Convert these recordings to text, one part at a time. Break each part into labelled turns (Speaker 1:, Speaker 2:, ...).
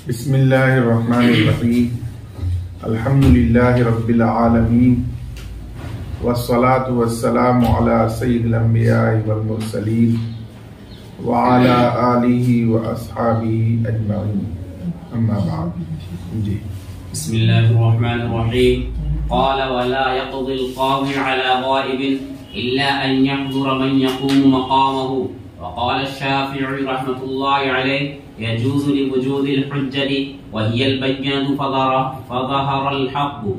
Speaker 1: बिस्मिल्लाहिर्रहमानिर्रहीम अल्हम्दुलिल्लाहि रब्बिल आलमीन वस्सलातु वस्सलामु अला सय्यिदिल अंबिया'i वल मुरसलीन व अला आलिहि व अस्हाबिहि अजमईन अम्मा बाद। जी
Speaker 2: बिस्मिल्लाहिर्रहमानिर्रहीम क़ाल वला यक़दिल क़ाज़ी अला ग़ाइबिन इल्ला अन यहज़ुर मन यक़ूमु मक़ामहु वक़ाल अश-शाफ़िई रहमतुल्लाहि अलैहि यजूज़ु लिवुजूदिल हुज्जति वहियल बय्यनतु फ़ज़हरल हक़्क़ु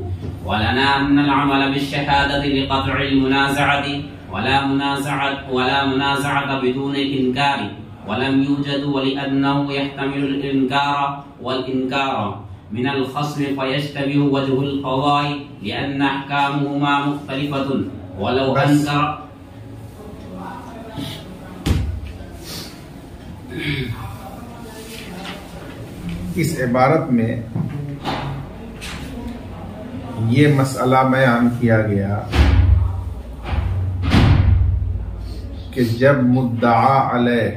Speaker 2: वलना अन्नल अमल बिश्शहादति लिक़त्'इल मुनाज़अति वला मुनाज़अत बिदून इनकारी वलम यूजद वलिअन्नहु यहतमिलुल इनकार वल इनकार मिनल ख़स्म फ़यश्तबिहु वजहुल क़ज़ा'i लिअन्न अहकामुहुमा मुख्तलिफ़तुन वलौ अंकर।
Speaker 1: इस इबारत में ये मसला बयान किया गया कि जब मुद्दआ अलैह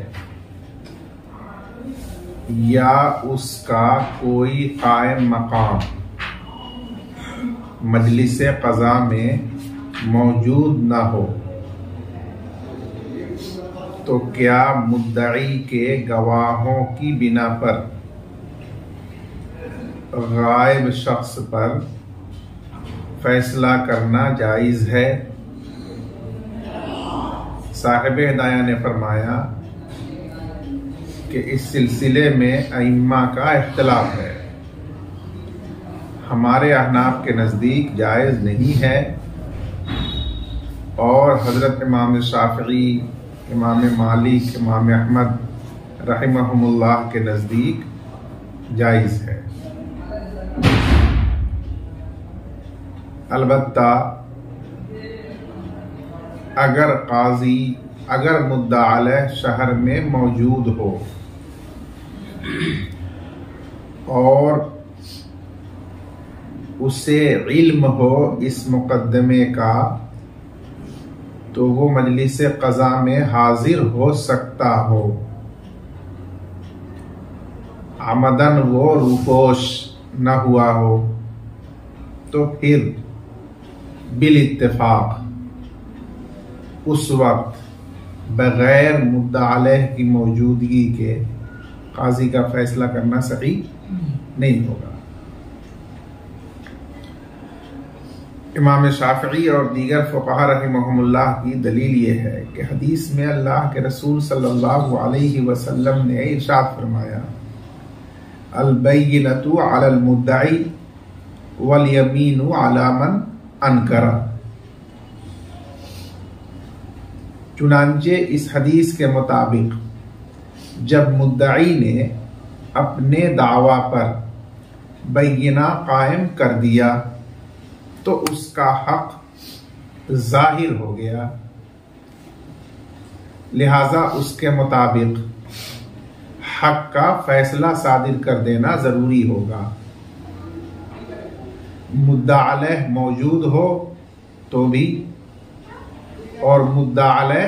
Speaker 1: या उसका कोई कायम मकाम मजलिस क़ज़ा में मौजूद न हो तो क्या मुद्दई के गवाहों की बिना पर गायब शख्स पर फैसला करना जायज़ है? साहिब हिदाया ने फरमाया कि इस सिलसिले में अइम्मा का इख्तिलाफ है। हमारे अहनाफ के नज़दीक जायज़ नहीं है और हज़रत इमाम शाफ़िई, इमाम मालिक, इमाम अहमद रहमहुमुल्लाह के नज़दीक जायज़ है। अलबत्ता अगर मुद्दा अलैह शहर में मौजूद हो और उसे इल्म हो इस मुकदमे का तो वो मजलिस क़ज़ा में हाजिर हो सकता हो। आमदन वो रूपोश न हुआ हो तो फिर बिल इत्तेफाक उस वक्त बगैर मुद्दा अलैह की मौजूदगी के काजी का फैसला करना सही नहीं होगा। इमाम शाफ़िई और दीगर फ़ुक़हा रहमहुमुल्लाह की दलील ये है कि हदीस में अल्लाह के रसूल सल्लल्लाहु अलैहि वसल्लम ने इरशाद फरमाया, अल बय्यिनतु अलल मुद्दई वल यमीनु अला मन अनकरा। चुनांचे इस हदीस के मुताबिक जब मुद्दई ने अपने दावा पर बय्यिना कायम कर दिया तो उसका हक जाहिर हो गया, लिहाजा उसके मुताबिक हक का फैसला सादिर कर देना जरूरी होगा। मुद्दा अलैह मौजूद हो तो भी और मुद्दा अलैह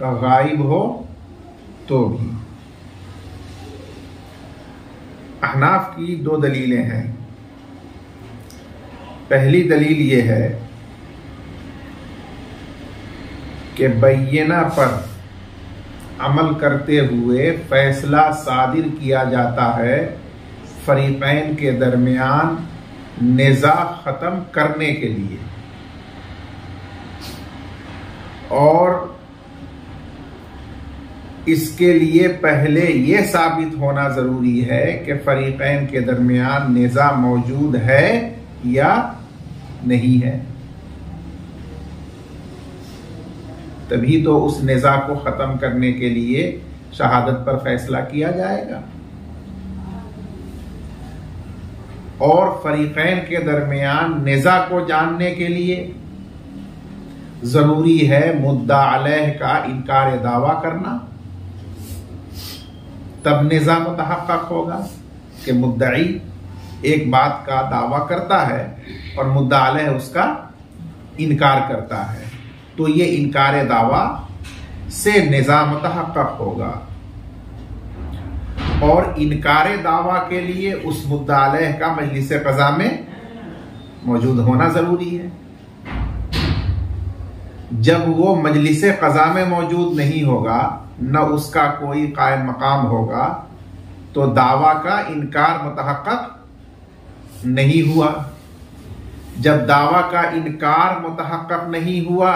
Speaker 1: का गायब हो तो भी। अहनाफ की दो दलीलें हैं। पहली दलील ये है कि बय्यना पर अमल करते हुए फैसला सादिर किया जाता है फरीक़ैन के दरमियान निज़ा खत्म करने के लिए, और इसके लिए पहले ये साबित होना जरूरी है कि फरीक़ैन के दरमियान निज़ा मौजूद है या नहीं है, तभी तो उस निज़ा को खत्म करने के लिए शहादत पर फैसला किया जाएगा। और फरीक़ैन के दरमियान निज़ा को जानने के लिए जरूरी है मुद्दा अलैह का इनकार दावा करना, तब निज़ा मुतहक्क़क़ होगा कि मुद्दई एक बात का दावा करता है और मुद्दा अलैह उसका इनकार करता है, तो ये इनकार दावा से निज़ा मुतहक्क़क़ होगा। और इनकार दावा के लिए उस मुद्दा अलैह का मजलिस क़ज़ा में मौजूद होना जरूरी है। जब वो मजलिस क़ज़ा में मौजूद नहीं होगा, न उसका कोई कायम मकाम होगा, तो दावा का इनकार मुतहक्कक नहीं हुआ। जब दावा का इनकार मुतहक्कक नहीं हुआ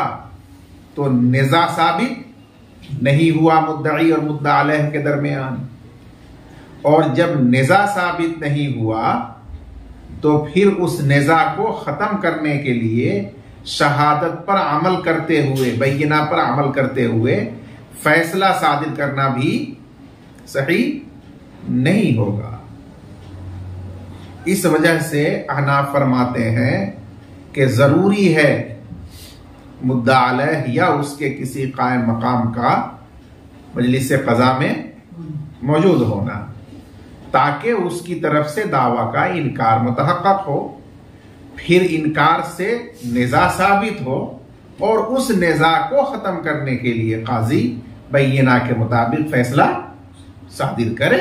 Speaker 1: तो निज़ा साबित नहीं हुआ मुद्दई और मुद्दा अलैह के दरमियान, और जब निज़ा साबित नहीं हुआ तो फिर उस निज़ा को ख़त्म करने के लिए शहादत पर अमल करते हुए, बैयिना पर अमल करते हुए फैसला सादिर करना भी सही नहीं होगा। इस वजह से अहनाफ फरमाते हैं कि जरूरी है मुद्दा अलैह या उसके किसी कायम मकाम का मजलिस क़ज़ा में मौजूद होना, ताकि उसकी तरफ से दावा का इनकार मुतहक्कक हो, फिर इनकार से निज़ा साबित हो, और उस निज़ा को ख़त्म करने के लिए काजी बैयिना के मुताबिक फैसला सादिर करे,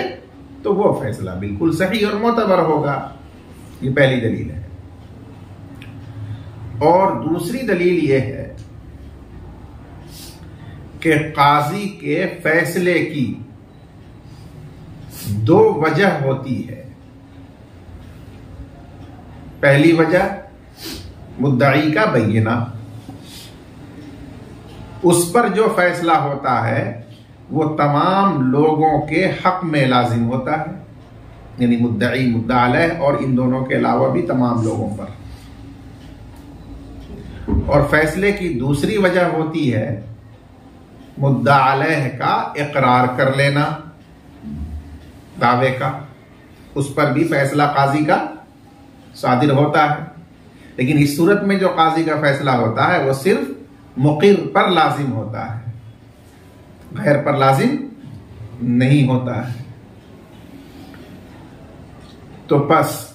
Speaker 1: तो वो फैसला बिल्कुल सही और मोतबर होगा। ये पहली दलील है। और दूसरी दलील ये है कि काजी के फैसले की दो वजह होती है। पहली वजह मुद्दई का बैयिना, उस पर जो फैसला होता है वो तमाम लोगों के हक में लाजिम होता है, यानी मुद्दई, मुद्दा अलैह और इन दोनों के अलावा भी तमाम लोगों पर। और फैसले की दूसरी वजह होती है मुद्दा अलैह का इकरार कर लेना दावे का, उस पर भी फैसला काजी का सादिर होता है। लेकिन इस सूरत में जो काजी का फैसला होता है वो सिर्फ मुक़िर पर लाजिम होता है, गैर पर लाजिम नहीं होता है। तो बस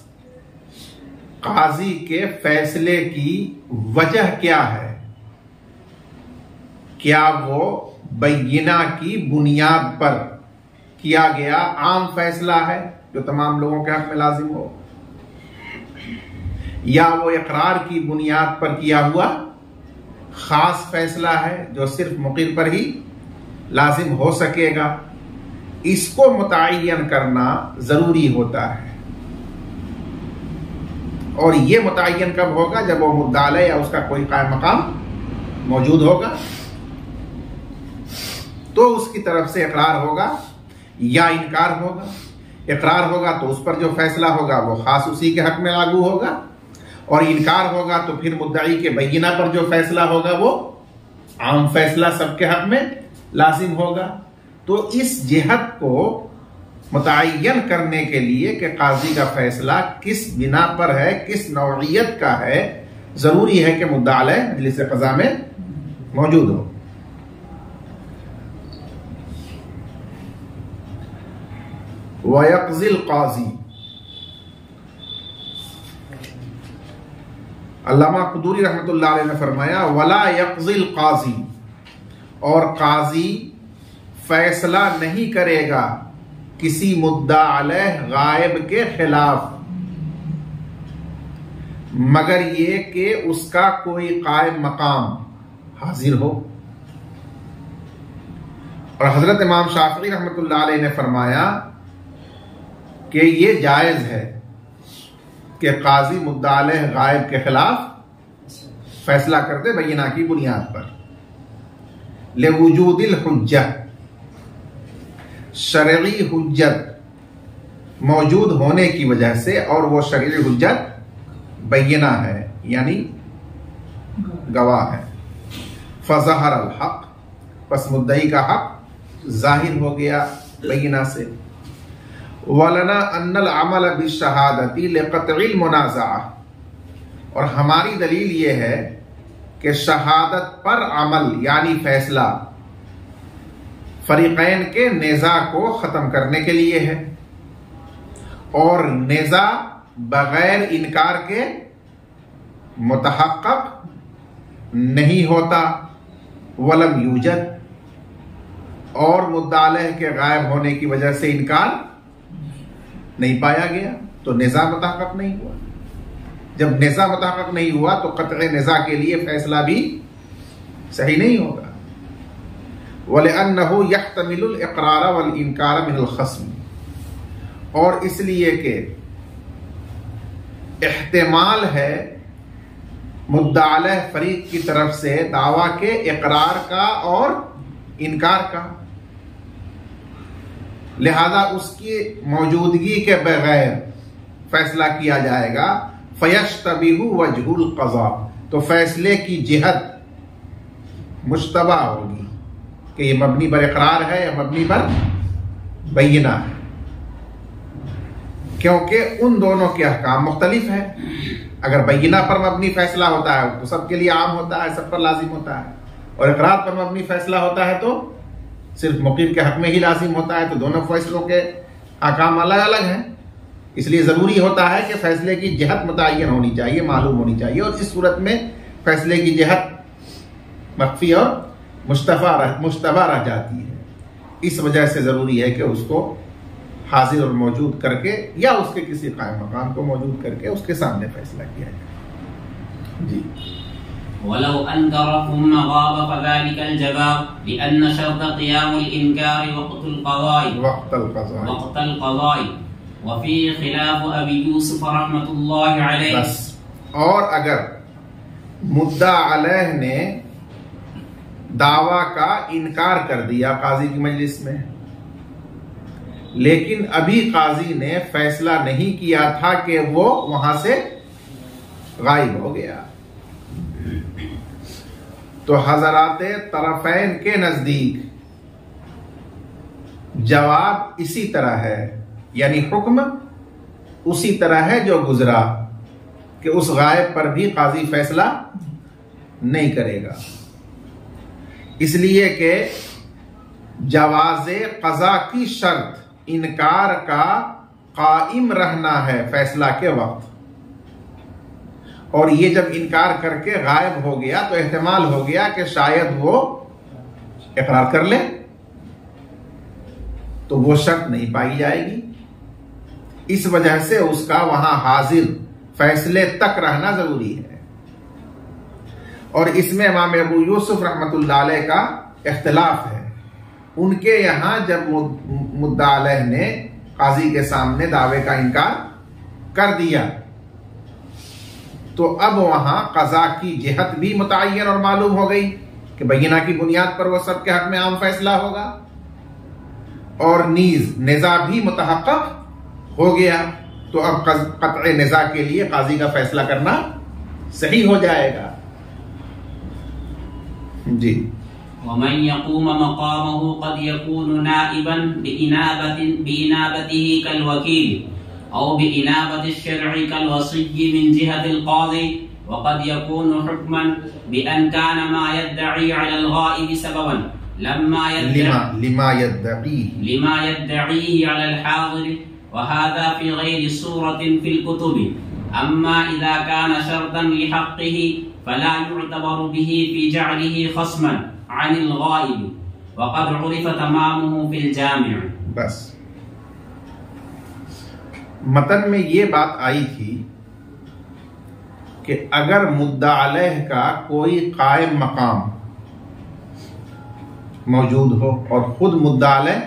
Speaker 1: काजी के फैसले की वजह क्या है? क्या वो बैयिना की बुनियाद पर किया गया आम फैसला है जो तमाम लोगों के हक में लाजिम हो, या वो इकरार की बुनियाद पर किया हुआ खास फैसला है जो सिर्फ मुक़िर पर ही लाजिम हो सकेगा? इसको मुतय्यन करना जरूरी होता है। और ये मुतय्यन कब होगा? जब वो मुद्दा अलैह या उसका कोई कायम मकाम मौजूद होगा, तो उसकी तरफ से इकरार होगा या इनकार होगा। इकरार होगा तो उस पर जो फैसला होगा वो खास उसी के हक में लागू होगा, और इनकार होगा तो फिर मुद्दई के बैयिना पर जो फैसला होगा वो आम फैसला सबके हक में लाजिम होगा। तो इस जिहत को मुतय्यन करने के लिए कि काजी का फैसला किस बिना पर है, किस नौइयत का है, जरूरी है कि मुद्दा अलैह मजलिस क़ज़ा में मौजूद हो। वयक़ज़िल काजी, अल्लामा क़ुदूरी रहमतुल्लाह अलैह ने फरमाया, वला यक़ज़िल काजी, और काजी फैसला नहीं करेगा किसी मुद्दा अलैह गायब के खिलाफ, मगर ये कि उसका कोई कायम मकाम हाजिर हो। और हजरत इमाम शाफ़िई रहमतुल्लाह अलैह ने फरमाया कि ये जायज है कि काजी मुद्दा अलैह गायब के खिलाफ फैसला कर दे बैयिना की बुनियाद पर, लिवुजूदिल हुज्जत, शरई हुज्जत मौजूद होने की वजह से, और वो शरई हुज्जत बैयिना है यानी गवाह है। फज़हर अल हक, बस मुद्दई का हक जाहिर हो गया बैयिना से। वलना अन्नल अमल बिशहादती लिक़त्इल मुनाज़अह, और हमारी दलील ये है कि शहादत पर अमल यानी फैसला फरीक़ैन के नेज़ा को ख़त्म करने के लिए है, और नेज़ा बगैर इनकार के मुतहक्कक नहीं होता। वलम यूजद, और मुद्दा अलैह के गायब होने की वजह से इनकार नहीं पाया गया तो निज़ा मुतहक़्क़क़ नहीं हुआ। जब निज़ा मुतहक़्क़क़ नहीं हुआ तो क़त्अ निज़ा के लिए फैसला भी सही नहीं होगा। वलिअन्नहु यहतमिलुल इक़रार वल इनकार मिनल ख़स्म, और इसलिए कि इहतिमाल है मुद्दा अलैह फरीक की तरफ से दावा के इकरार का और इनकार का, लिहाजा उसकी मौजूदगी के बगैर फैसला किया जाएगा। फयश्तबिहु वजहुल क़ज़ा, तो फैसले की जिहत मुश्तबा होगी कि ये मबनी पर इकरार है या मबनी पर बय्यिना है, क्योंकि उन दोनों के अहकाम मुख्तलिफ है। अगर बय्यिना पर मबनी फैसला होता है तो सबके लिए आम होता है, सब पर लाजिम होता है, और इकरार पर मबनी फैसला होता है तो सिर्फ मुक़ीम के हक में ही लाजिम होता है। तो दोनों फैसलों के अहकाम अलग अलग हैं, इसलिए ज़रूरी होता है कि फैसले की जिहत मुतय्यन होनी चाहिए, मालूम होनी चाहिए, और इस सूरत में फैसले की जिहत मख्फी और मुश्तबा रह जाती है। इस वजह से ज़रूरी है कि उसको हाजिर और मौजूद करके या उसके किसी कायम मकाम को मौजूद करके उसके सामने फैसला किया जाए। जी।
Speaker 2: वलौ अनकर थुम्मा गाब फज़ालिकल जवाब लिअन्न शर्त क़ियामुल इनकार वक़्तल क़ज़ाई व फ़ी ख़िलाफ़ अबी यूसुफ़ रहमतुल्लाहि अलैहि।
Speaker 1: बस, और अगर मुद्दा अलैह ने दावा का इनकार कर दिया काजी की मजलिस में, लेकिन अभी काजी ने फैसला नहीं किया था कि वो वहां से गायब हो गया, तो हजराते तरफैन के नजदीक जवाब इसी तरह है, यानी हुक्म उसी तरह है जो गुजरा, कि उस गायब पर भी काजी फैसला नहीं करेगा, इसलिए कि जवाज़े क़ज़ा की शर्त इनकार का कायम रहना है फैसला के वक्त, और ये जब इनकार करके गायब हो गया तो एहतमाल हो गया कि शायद वो इकरार कर ले, तो वो शर्त नहीं पाई जाएगी। इस वजह से उसका वहां हाजिर फैसले तक रहना जरूरी है। और इसमें इमाम अबू यूसुफ रहमतुल्लाह अलैह का इख्तिलाफ है। उनके यहां जब मुद्दा अलैह ने काजी के सामने दावे का इनकार कर दिया तो अब वहां कज़ा की जिहत भी मुतय्यन और मालूम हो गई कि बय्यिना की बुनियाद पर वह सबके हक में आम फैसला होगा, और नीज निज़ा भी मुतहक्कक हो गया, तो अब क़त्अ निज़ा के लिए काजी का फैसला करना सही हो जाएगा। जी।
Speaker 2: वमन यक़ूम मक़ामहु क़द यकूनु नाइबन बिइनाबतिही कल वकील औ बिइनाबति शर'i कल वसिय्य मिन जिहतिल क़ाज़ी व क़द यकूनु हुक्मन बिअन कान मा यद्दई अलल गाइब सबबन लिमा यद्दई अलल हाज़िर व हाज़ा फ़ी गैरि सूरतिन फ़िल कुतुबि अम्मा इज़ा कान शर्तन लिहक़्क़िही फला यु'तबरु बिही फ़ी जअलिही ख़स्मन अनिल गाइब व क़द उरिफ़ तमामुहु फ़िल जामिअ।
Speaker 1: बस, मतन में ये बात आई थी कि अगर मुद्दा अलैह का कोई कायम मकाम मौजूद हो और खुद मुद्दा अलैह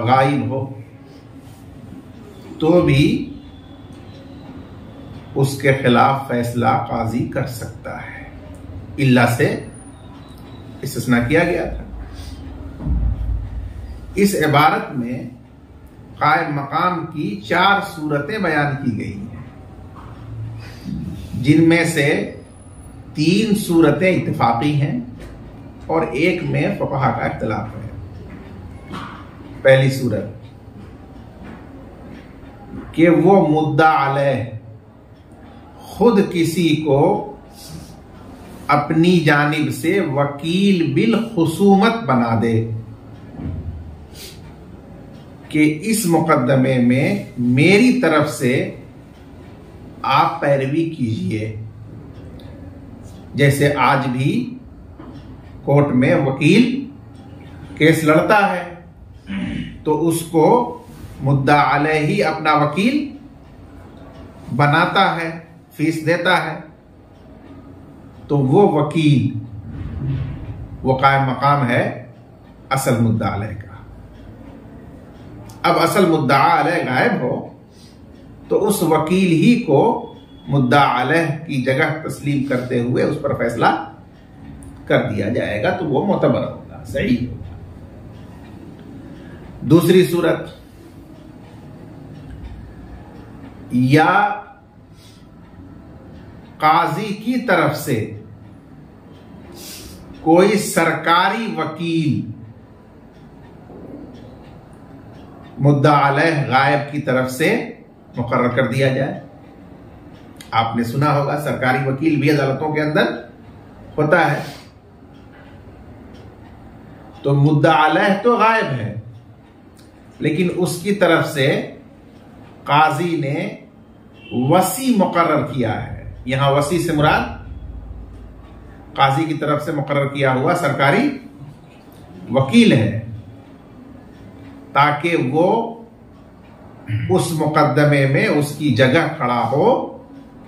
Speaker 1: गायब हो तो भी उसके खिलाफ फैसला काजी कर सकता है, इल्ला से इस्तिस्ना किया गया था। इस इबारत में कायम मकाम की 4 सूरतें बयान की गई हैं, जिनमें से 3 सूरतें इत्तिफाकी हैं और एक में फक़हा का इख्तिलाफ है। पहली सूरत कि वो मुद्दा अलैह खुद किसी को अपनी जानिब से वकील बिल खुसूमत बना दे कि इस मुकदमे में मेरी तरफ से आप पैरवी कीजिए। जैसे आज भी कोर्ट में वकील केस लड़ता है तो उसको मुद्दा अलैहि अपना वकील बनाता है, फीस देता है, तो वो वकील वो कायम मकाम है असल मुद्दा अलैह का। अब असल मुद्दा अलैह गायब हो तो उस वकील ही को मुद्दा अलैह की जगह तस्लीम करते हुए उस पर फैसला कर दिया जाएगा, तो वो मोतबर होगा, सही होगा। दूसरी सूरत, या काजी की तरफ से कोई सरकारी वकील मुद्दा अलैह गायब की तरफ से मुकर्रर कर दिया जाए। आपने सुना होगा सरकारी वकील भी अदालतों के अंदर होता है। तो मुद्दा अलैह तो गायब है, लेकिन उसकी तरफ से काजी ने वसी मुकर्रर किया है। यहां वसी से मुराद काजी की तरफ से मुकर्रर किया हुआ सरकारी वकील है, ताकि वो उस मुकदमे में उसकी जगह खड़ा हो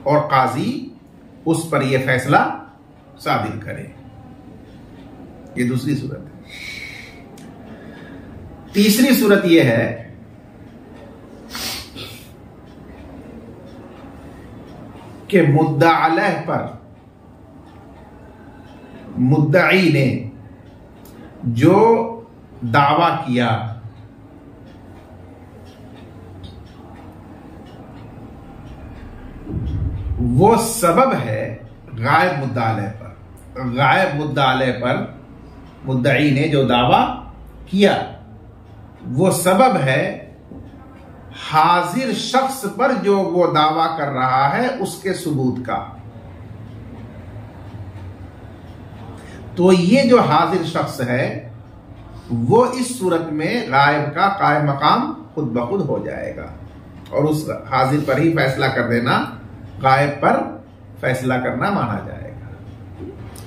Speaker 1: और काजी उस पर यह फैसला सादिर करे। ये दूसरी सूरत है। तीसरी सूरत यह है कि मुद्दा अलैह पर मुद्दई ने जो दावा किया वो सबब है गायब मुद्दा अलैह पर। गायब मुद्दा अलैह पर मुद्दई ने जो दावा किया वो सबब है हाजिर शख्स पर जो वो दावा कर रहा है उसके सबूत का। तो ये जो हाजिर शख्स है वो इस सूरत में गायब का कायम मकाम खुद ब खुद हो जाएगा और उस हाजिर पर ही फैसला कर देना गायब पर फैसला करना माना जाएगा।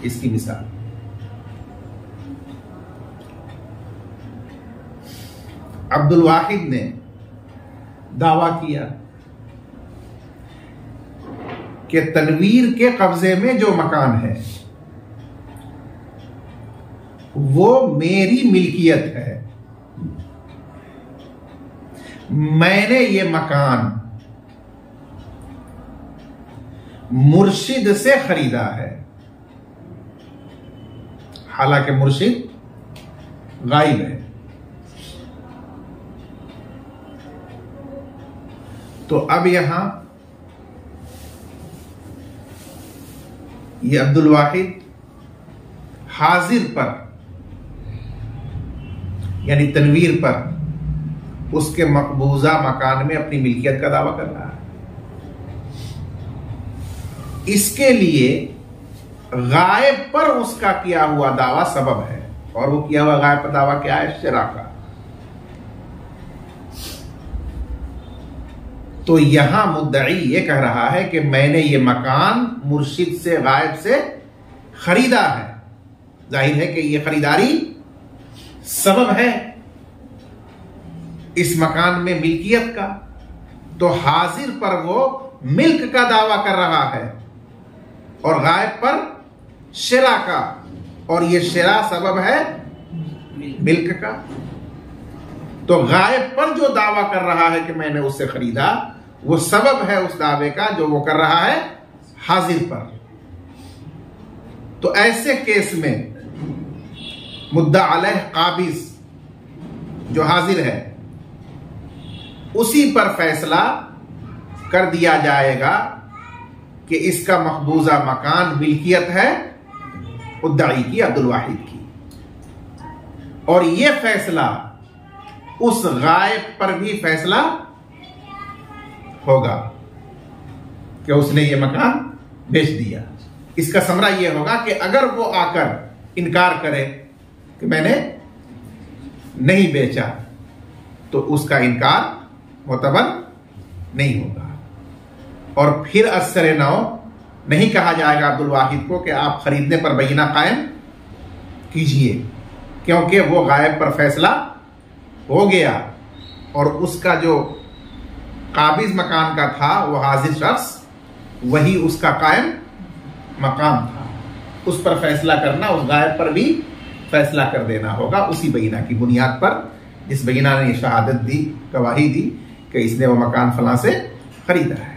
Speaker 1: इसकी मिसाल, अब्दुल वाहिद ने दावा किया कि तनवीर के कब्जे में जो मकान है वो मेरी मिल्कियत है, मैंने ये मकान मुर्शिद से खरीदा है। हालांकि मुर्शिद गायब है। तो अब यहां ये अब्दुल वाहिद हाजिर पर यानी तनवीर पर उसके मकबूजा मकान में अपनी मिल्कियत का दावा कर रहा है। इसके लिए गायब पर उसका किया हुआ दावा सबब है, और वो किया हुआ गायब पर दावा क्या है? शिरा का। तो यहां मुद्दई ये कह रहा है कि मैंने ये मकान मुर्शिद से गायब से खरीदा है। जाहिर है कि ये खरीदारी सबब है इस मकान में मिल्कियत का। तो हाजिर पर वो मिल्क का दावा कर रहा है और गायब पर शिरा का, और ये शिरा सबब है मिल्क का। तो गायब पर जो दावा कर रहा है कि मैंने उससे खरीदा वो सबब है उस दावे का जो वो कर रहा है हाजिर पर। तो ऐसे केस में मुद्दा अलैह काबिज जो हाजिर है उसी पर फैसला कर दिया जाएगा कि इसका मकबूजा मकान मिल्कियत है मुद्दई की, अब्दुल वाहिद की। और यह फैसला उस गायब पर भी फैसला होगा कि उसने ये मकान बेच दिया। इसका समरा यह होगा कि अगर वो आकर इनकार करे कि मैंने नहीं बेचा तो उसका इनकार मोतबर नहीं होगा, और फिर असर नौ नहीं कहा जाएगा अब्दुल वाहिद को कि आप खरीदने पर बयना कायम कीजिए, क्योंकि वो गायब पर फैसला हो गया और उसका जो काबिज मकान का था वो हाजिर शख्स, वही उसका कायम मकाम था। उस पर फैसला करना, उस गायब पर भी फैसला कर देना होगा उसी बयीना की बुनियाद पर, जिस बयीना ने शहादत दी, गवाही दी कि इसने वो मकान फलां से खरीदा है।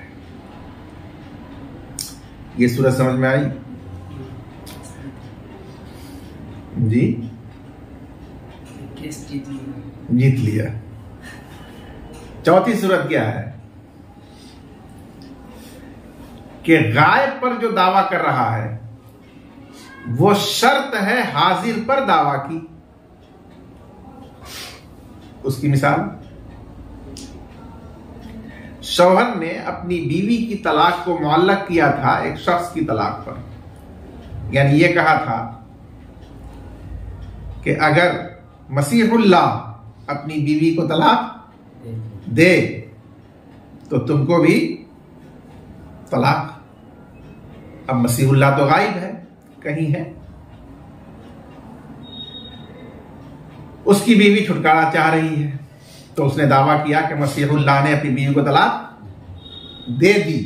Speaker 1: ये सूरत समझ में आई जी? जीत लिया। चौथी सूरत क्या है कि गायब पर जो दावा कर रहा है वो शर्त है हाजिर पर दावा की। उसकी मिसाल, शौहर ने अपनी बीवी की तलाक को मुअल्लक किया था एक शख्स की तलाक पर, यानी ये कहा था कि अगर मसीहुल्लाह अपनी बीवी को तलाक दे तो तुमको भी तलाक। अब मसीहुल्लाह तो गायब है, कहीं है। उसकी बीवी छुटकारा चाह रही है तो उसने दावा किया कि मसीहुल्लाह ने अपनी बीवी को तलाक दे दी,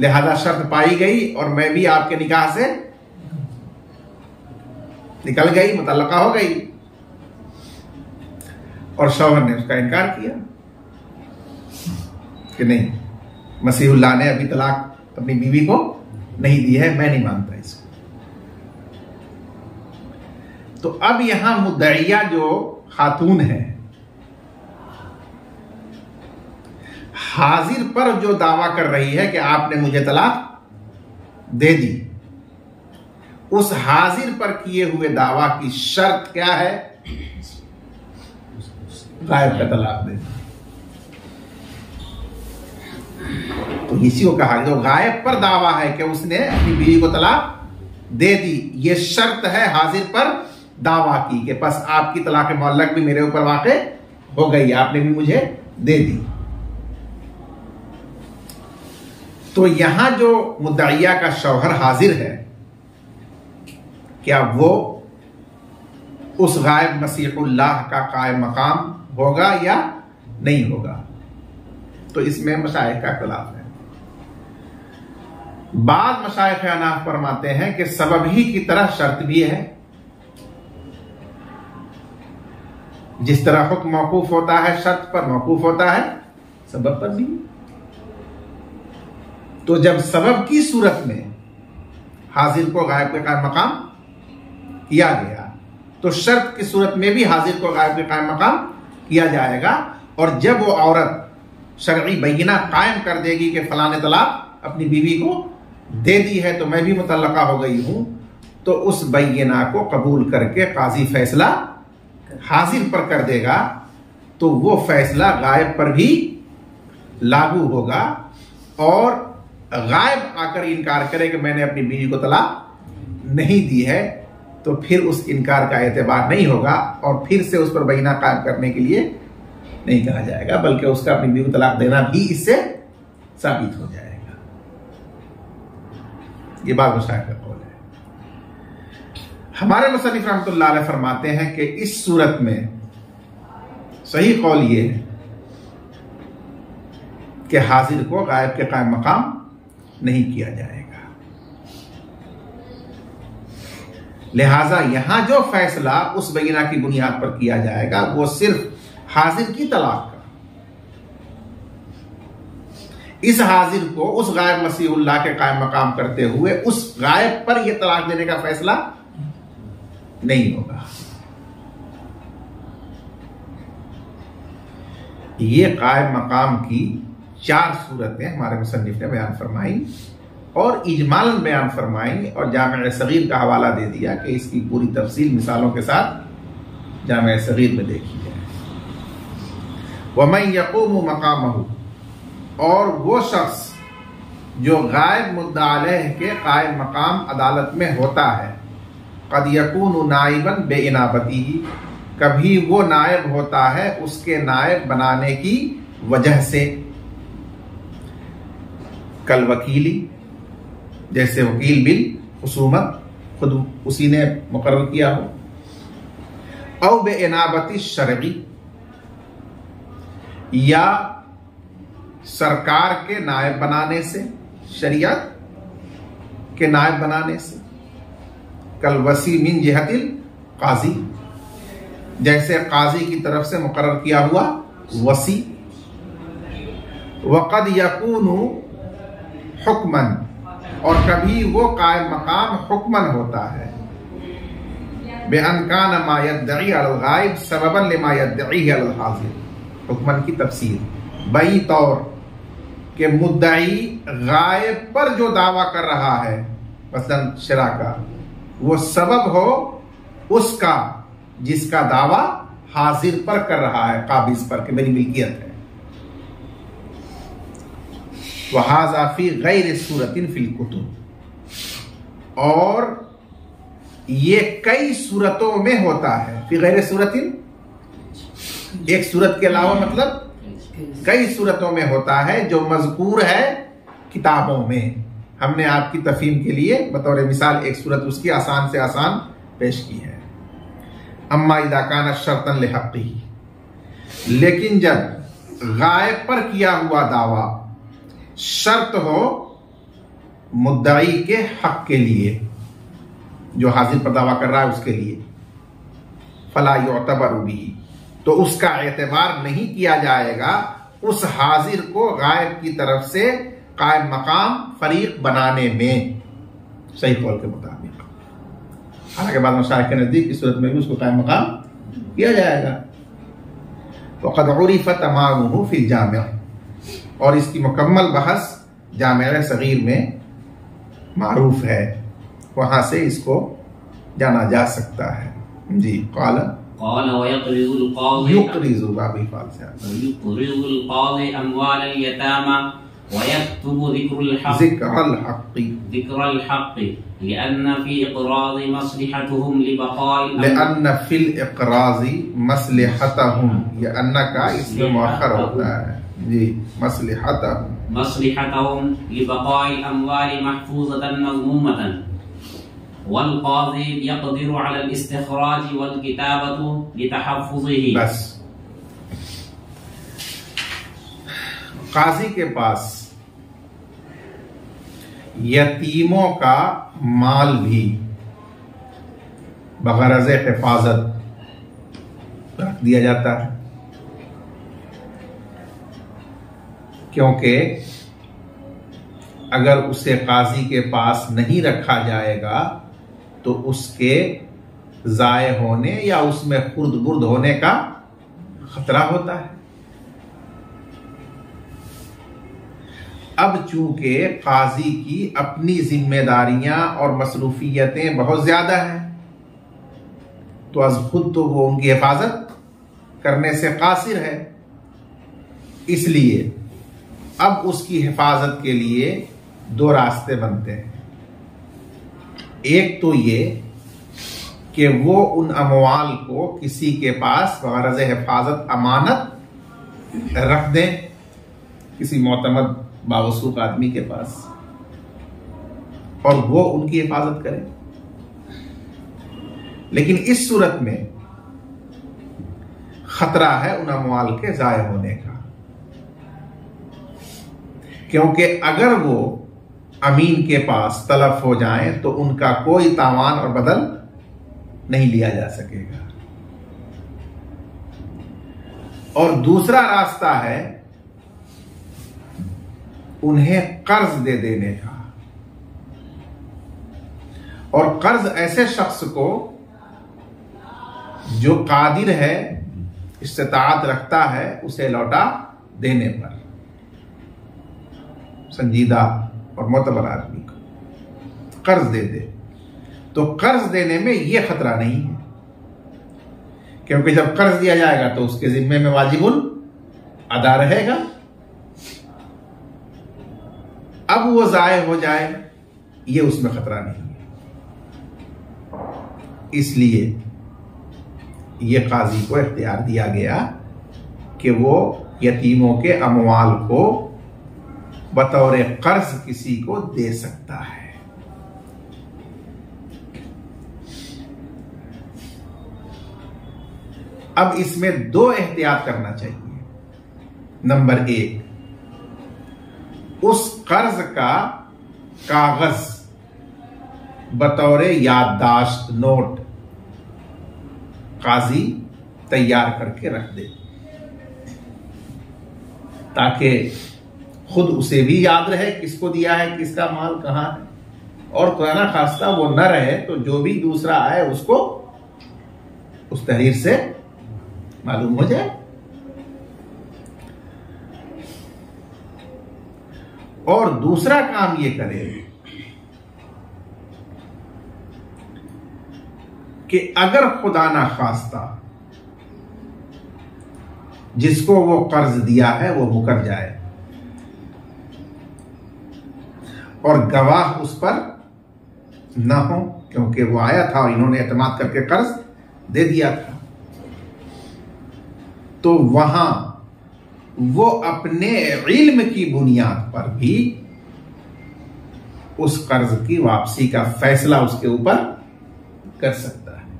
Speaker 1: लिहाजा शर्त पाई गई और मैं भी आपके निकाह से निकल गई, मुतल्लका हो गई। और शौहर ने उसका इनकार किया कि नहीं, मसीहुल्लाह ने अभी तलाक अपनी बीवी को नहीं दी है, मैं नहीं मानता इसको। तो अब यहां मुद्दइया जो खातून है, हाजिर पर जो दावा कर रही है कि आपने मुझे तलाक दे दी, उस हाजिर पर किए हुए दावा की शर्त क्या है? गायब का तलाक देना। तो इसी को कहा, जो गायब पर दावा है कि उसने अपनी बीवी को तलाक दे दी, ये शर्त है हाजिर पर दावा की कि बस आपकी तलाक मुअल्लक भी मेरे ऊपर वाक़े हो गई, आपने भी मुझे दे दी। तो यहां जो मुद्दइया का शौहर हाजिर है, क्या वो उस गायब मसीहुल्लाह का कायम मकाम होगा या नहीं होगा? तो इसमें मशाइख का इख्तिलाफ है। बाद मशाइख अहनाफ फरमाते हैं कि सबब ही की तरह शर्त भी है, जिस तरह हुक्म मौकूफ होता है शर्त पर, मौकूफ होता है सबब पर भी। तो जब सबब की सूरत में हाजिर को गायब के कायम मकाम किया गया, तो शर्त की सूरत में भी हाजिर को गायब के कायम मकाम किया जाएगा। और जब वो औरत शरई बय्यिना कायम कर देगी कि फलां ने तलाक अपनी बीवी को दे दी है तो मैं भी मुतल्लका हो गई हूं, तो उस बय्यिना को कबूल करके काजी फैसला हाजिर पर कर देगा, तो वो फैसला गायब पर भी लागू होगा। और गायब आकर इनकार करे कि मैंने अपनी बीवी को तलाक नहीं दी है, तो फिर उस इनकार का एतबार नहीं होगा और फिर से उस पर बय्यिना कायम करने के लिए नहीं कहा जाएगा, बल्कि उसका अपनी बीवी को तलाक देना भी इससे साबित हो जाएगा। ये बात मुशाइख का कौल है। हमारे मुसन्निफ रहमतुल्लाह अलैह फरमाते हैं कि इस सूरत में सही कौल ये है कि हाजिर को गायब के कायम मकाम नहीं किया जाएगा। लिहाजा यहां जो फैसला उस बय्यिना की बुनियाद पर किया जाएगा वो सिर्फ हाजिर की तलाक का। इस हाजिर को उस गायब मसीहुल्लाह के कायम मकाम करते हुए उस गायब पर यह तलाक देने का फैसला नहीं होगा। ये कायम मकाम की 4 सूरतें हमारे मुसन्निफ ने बयान फरमाई और इजमालन बयान फरमाई और जामे सगीर का हवाला दे दिया कि इसकी पूरी तफसील मिसालों के साथ जामे सगीर में देखी जाए। वमन यक़ूमु मक़ामहु, और वो शख्स जो गायब मुद्दा अलैह के कायम मकाम अदालत में होता है, क़द यकूनु नाइबन बेइनाबतिही, कभी वो नायब होता है उसके नायब बनाने की वजह से, कल वकीली, जैसे वकील बिल हुसूमत खुद उसी ने मुकर्रर किया हो, औ बेइनाबती शरई, या सरकार के नायब बनाने से, शरीयत के नायब बनाने से, कल वसी मिन जिहतिल काजी, जैसे काजी की तरफ से मुकर्रर किया हुआ वसी। वक़द यकूनु हुक्मन, और कभी वो कायम मकाम हुक्मन होता है, बेअन कान मा यद्दई अल गायब सबबन लिमा यद्दई अल हाजिर। हुक्मन की तफसीर बई तौर के मुद्दई गायब पर जो दावा कर रहा है, मसलन शरा का, वो सबब हो उसका जिसका दावा हाजिर पर कर रहा है, काबिज पर, कि मेरी मिल्कियत है। वहाज़ा फी गैर सूरतिन फिल कुतुब, और ये कई सूरतों में होता है। फी गैर सूरतिन, एक सूरत के अलावा मतलब कई सूरतों में होता है, जो मज़कूर है किताबों में। हमने आपकी तफहीम के लिए बतौर मिसाल एक सूरत उसकी आसान से आसान पेश की है। अम्मा इज़ा काना शर्तन लिहक़्क़िही, लेकिन जब गायब पर किया हुआ दावा शर्त हो मुद्दई के हक के लिए, जो हाजिर पर दावा कर रहा है उसके लिए, फला युअतबर बिही, तो उसका एतबार नहीं किया जाएगा उस हाजिर को गायब की तरफ से कायम मकाम फरीक बनाने में, सही कौल के मुताबिक। हालांकि बाद मशाइख के नजदीक की सूरत में भी उसको कायम मकाम किया जाएगा। वक़द उरिफ़ तमामुहु फ़िल जामिअ, और इसकी मुकम्मल बहस जामिअ सगीर में मारूफ है, वहां से इसको जाना जा सकता है। जी क़ाल
Speaker 2: वयक़रिज़ुल क़ाज़ी,
Speaker 1: युक़रिज़ु बाबी फ़ाल से
Speaker 2: युक़रिज़ुल क़ाज़ी अम्वालल यतामा वयक्तुबु ज़िक्रल हक़्क़ि लिअन्न फ़ी इक़राज़ि मस्लिहतहुम लिबक़ाइल,
Speaker 1: लिअन्न फ़िल इक़राज़ि मस्लिहतहुम, ये अन्ना का इसमें मुअख़्ख़र होता है। जी, मस्लिहतहुम
Speaker 2: लिबक़ाइल अम्वालि महफ़ूज़तन मज़मूमतन, वल क़ाज़ी यक़दिरु अलल इस्तिख़राज वल किताबतु लितहफ़्फ़ुज़िही।
Speaker 1: बस काजी के पास यतीमों का माल भी बग़रज़ हिफाजत रख दिया जाता है, क्योंकि अगर उसे काजी के पास नहीं रखा जाएगा तो उसके ज़ाय होने या उसमें खुर्द बुर्द होने का खतरा होता है। अब चूंकि काजी की अपनी जिम्मेदारियां और मसरूफियतें बहुत ज्यादा हैं, तो अज खुद तो वो उनकी हिफाजत करने से कासिर है, इसलिए अब उसकी हिफाजत के लिए दो रास्ते बनते हैं। एक तो ये कि वो उन अमवाल को किसी के पास गरज़ हिफाजत अमानत रख दें, किसी मोतमद बावसूख आदमी के पास, और वो उनकी हिफाजत करे। लेकिन इस सूरत में खतरा है उन अमवाल के ज़ाय होने का, क्योंकि अगर वो अमीन के पास तलफ हो जाएं तो उनका कोई तावान और बदल नहीं लिया जा सकेगा। और दूसरा रास्ता है उन्हें कर्ज दे देने का, और कर्ज ऐसे शख्स को जो कादिर है, इस्तिताअत रखता है, उसे लौटा देने पर, संजीदा और मोतबर आदमी को कर्ज दे दे, तो कर्ज देने में यह खतरा नहीं है, क्योंकि जब कर्ज दिया जाएगा तो उसके जिम्मे में वाजिबुल अदा रहेगा। अब वो ज़ाय हो जाए, ये उसमें खतरा नहीं है। इसलिए ये काजी को इख्तियार दिया गया कि वो यतीमों के अमवाल को बतौर कर्ज किसी को दे सकता है। अब इसमें दो एहतियात करना चाहिए। नंबर एक, उस कर्ज का कागज बतौर याददाश्त नोट काजी तैयार करके रख दे, ताकि खुद उसे भी याद रहे किसको दिया है, किसका माल कहां है, और खुदा ना खास्ता वो न रहे तो जो भी दूसरा आए उसको उस तहरीर से मालूम हो जाए। और दूसरा काम ये करे कि अगर खुदा ना खास्ता जिसको वो कर्ज दिया है वो मुकर जाए और गवाह उस पर ना हो, क्योंकि वो आया था और इन्होंने एतमाद करके कर्ज दे दिया था, तो वहां वो अपने इल्म की बुनियाद पर भी उस कर्ज की वापसी का फैसला उसके ऊपर कर सकता है।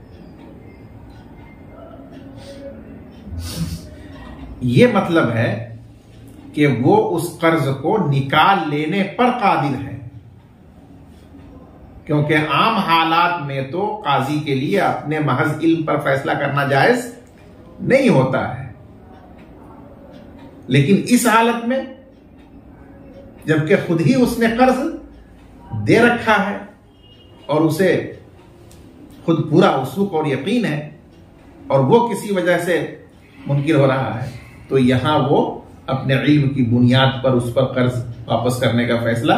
Speaker 1: ये मतलब है कि वो उस कर्ज को निकाल लेने पर कादिर है, क्योंकि आम हालात में तो काजी के लिए अपने महज इल्म पर फैसला करना जायज नहीं होता है, लेकिन इस हालत में जबकि खुद ही उसने कर्ज दे रखा है और उसे खुद पूरा उसूक और यकीन है और वो किसी वजह से मुनकिर हो रहा है, तो यहां वो अपने इल्म की बुनियाद पर उस पर कर्ज वापस करने का फैसला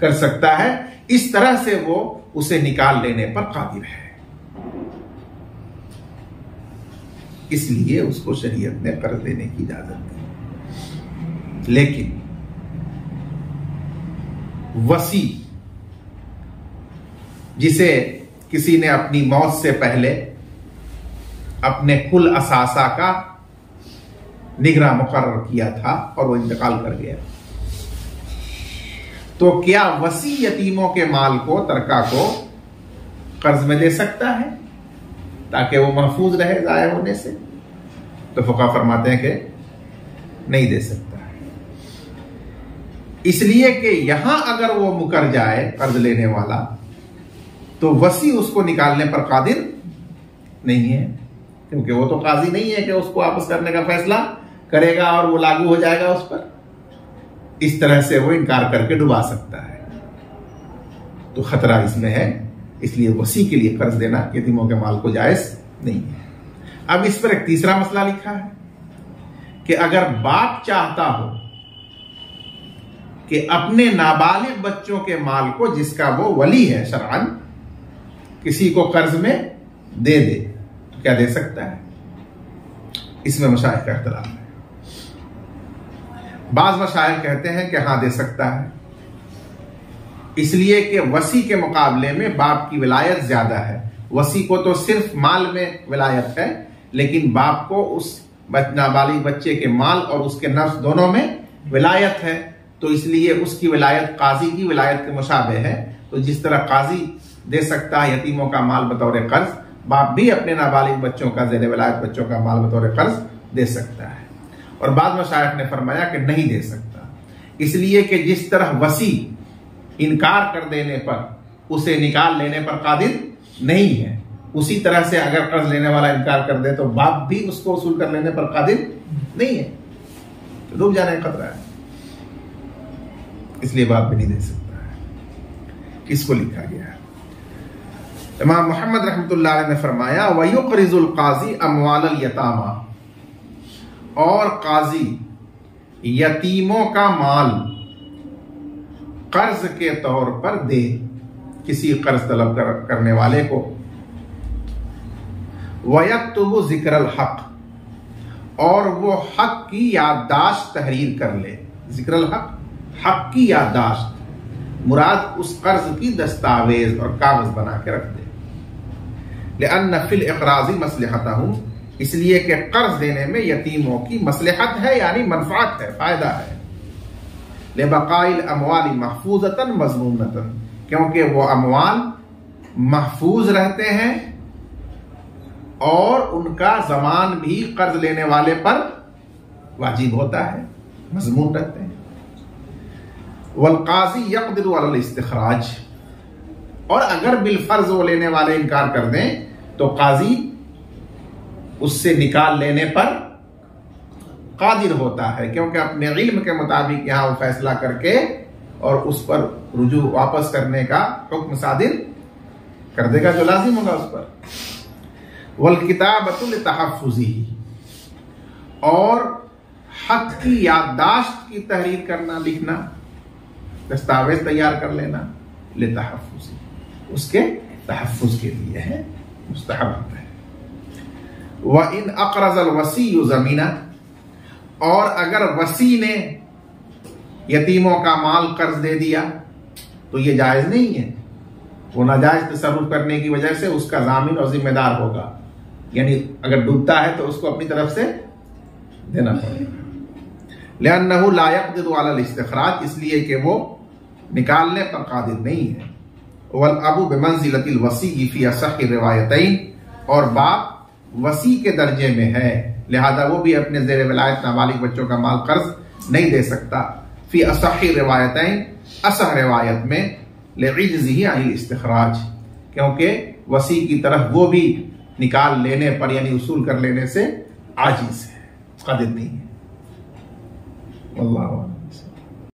Speaker 1: कर सकता है। इस तरह से वो उसे निकाल लेने पर कादिर है, इसलिए उसको शरीयत ने कर्ज देने की इजाजत दी। लेकिन वसी जिसे किसी ने अपनी मौत से पहले अपने कुल असासा का निगरान मुकर्रर किया था और वो इंतकाल कर गया, तो क्या वसी यतीमों के माल को, तरका को कर्ज में दे सकता है ताकि वो महफूज रहे जाया होने से? तो फुक़हा फरमाते हैं कि नहीं दे सकता, इसलिए कि यहां अगर वो मुकर जाए कर्ज लेने वाला तो वसी उसको निकालने पर कादिर नहीं है, क्योंकि वो तो काजी नहीं है कि उसको वापस करने का फैसला करेगा और वो लागू हो जाएगा उस पर। इस तरह से वो इनकार करके डुबा सकता है, तो खतरा इसमें है, इसलिए वसी के लिए कर्ज देना यतीमों के माल को जायज नहीं है। अब इस पर एक तीसरा मसला लिखा है कि अगर बाप चाहता हो कि अपने नाबालिग बच्चों के माल को, जिसका वो वली है शरअन, किसी को कर्ज में दे दे, तो क्या दे सकता है? इसमें मशाइख का इख्तिलाफ है। बाज मशाइख कहते हैं कि हां दे सकता है, इसलिए कि वसी के मुकाबले में बाप की विलायत ज्यादा है। वसी को तो सिर्फ माल में विलायत है, लेकिन बाप को उस नाबालिग बच्चे के माल और उसके नफ्स दोनों में विलायत है, तो इसलिए उसकी विलायत काजी की विलायत के मुशाबे है। तो जिस तरह काजी दे सकता है यतीमों का माल बतौर कर्ज, बाप भी अपने नाबालिग बच्चों का, ज़ेर विलायत बच्चों का माल बतौर कर्ज दे सकता है। और बाद मशाइख ने फरमाया कि नहीं दे सकता, इसलिए कि जिस तरह वसी इनकार कर देने पर उसे निकाल लेने पर कादिर नहीं है, उसी तरह से अगर कर्ज लेने वाला इनकार कर दे तो बाप भी उसको वसूल कर लेने पर कादिर नहीं है, तो डूब जाने का खतरा है, इसलिए बाप भी नहीं दे सकता है। किसको लिखा गया है? इमाम मोहम्मद रहमतुल्लाह अलैह ने फरमाया, वयुक़रिज़ुल क़ाज़ी अमवालल यतामा, और काजी यतीमों का माल कर्ज के तौर पर दे किसी कर्ज तलब करने वाले को। वयक्तुबु ज़िक्रल हक़, और वो हक की याददाश्त तहरीर कर ले। ज़िक्रल हक़, हक की याददाश्त मुराद उस कर्ज की दस्तावेज और कागज बना के रख दे। लिअन्न फिल इक़राज़ी मसलहतहुम, इसलिए कि कर्ज देने में यतीमों की मसलहत है, यानी मनफात है, फायदा है। लिबक़ाइल अमवाल महफूज़तन मज़मूनतन, क्योंकि वो अमवाल महफूज रहते हैं और उनका जमान भी कर्ज लेने वाले पर वाजिब होता है, मजमून रखते हैं। वल काजी यक़दिरु अलल इस्तिखराज, और अगर बिलफर्ज वो लेने वाले इनकार कर दें तो काजी उससे निकाल लेने पर कादिर होता है, क्योंकि अपने इल्म के मुताबिक यहां वो फैसला करके और उस पर रुजू वापस करने का हुक्म सादिर कर देगा जो लाजिम होगा उस पर। वल किताबतु लितहफ्फुज़ी, और हक की याददाश्त की तहरीर करना, लिखना, दस्तावेज तैयार कर लेना, लितहफ्फुज़ी, उसके तहफ्फुज के लिए है, मुस्तहब है। व इन अक़रज़ल वसीय्यु ज़मीना, और अगर वसी ने यतीमों का माल कर्ज दे दिया तो ये जायज नहीं है, वो नाजायज तसर्रुफ करने की वजह से उसका जामिन और जिम्मेदार होगा, यानी अगर डूबता है तो उसको अपनी तरफ से देना पड़ेगा। लिअन्नहु ला यक़दिरु अलल इस्तिखराज, इसलिए कि वो निकालने पर कादिर नहीं है। वल अबू बिमंज़िलतिल वसी फी असह्हि रिवायतैन, और बाप वसी के दर्जे में है, लिहाजा वो भी अपने ज़ेर विलायत नाबालिग बच्चों का माल कर्ज नहीं दे सकता। फी असह्हि रिवायतैन, असह रिवायत में, लिइज्ज़िही अनिल इस्तिखराज, क्योंकि वसी की तरफ वो भी निकाल लेने पर यानी उसूल कर लेने से आजिज़ है, कादिर नहीं है। वल्लाहु